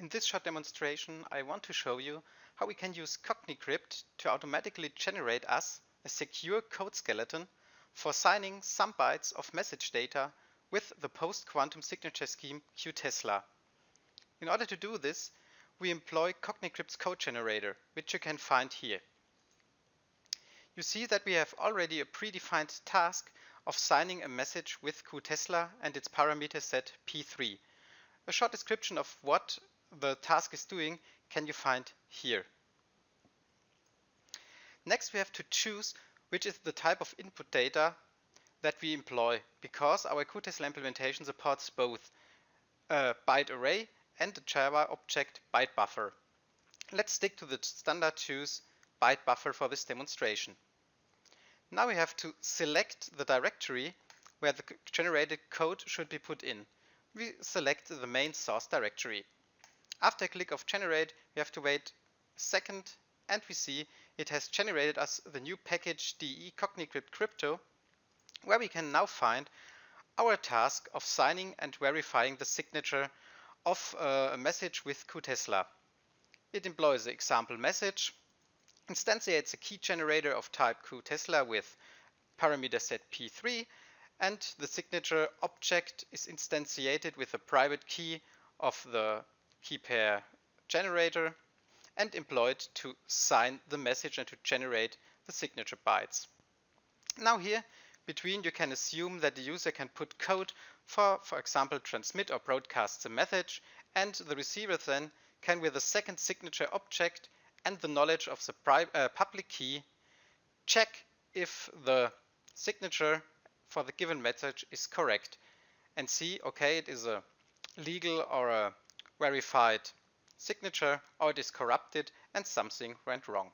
In this short demonstration, I want to show you how we can use CogniCrypt to automatically generate us a secure code skeleton for signing some bytes of message data with the post-quantum signature scheme qTESLA. In order to do this, we employ CogniCrypt's code generator, which you can find here. You see that we have already a predefined task of signing a message with qTESLA and its parameter set p3. A short description of what the task is doing can you find here. Next, we have to choose which is the type of input data that we employ, because our qTESLA implementation supports both a byte array and a Java object byte buffer. Let's stick to the standard choose byte buffer for this demonstration. Now we have to select the directory where the generated code should be put in. We select the main source directory. After a click of generate, we have to wait a second, and we see it has generated us the new package de CogniCrypt Crypto, where we can now find our task of signing and verifying the signature of a message with qTESLA. It employs the example message, instantiates a key generator of type qTESLA with parameter set p3, and the signature object is instantiated with a private key of the key pair generator and employed to sign the message and to generate the signature bytes. Now here between you can assume that the user can put code for example transmit or broadcast the message, and the receiver then can, with a second signature object and the knowledge of the public key, check if the signature for the given message is correct and see, okay, it is a legal or a verified signature, or it is corrupted and something went wrong.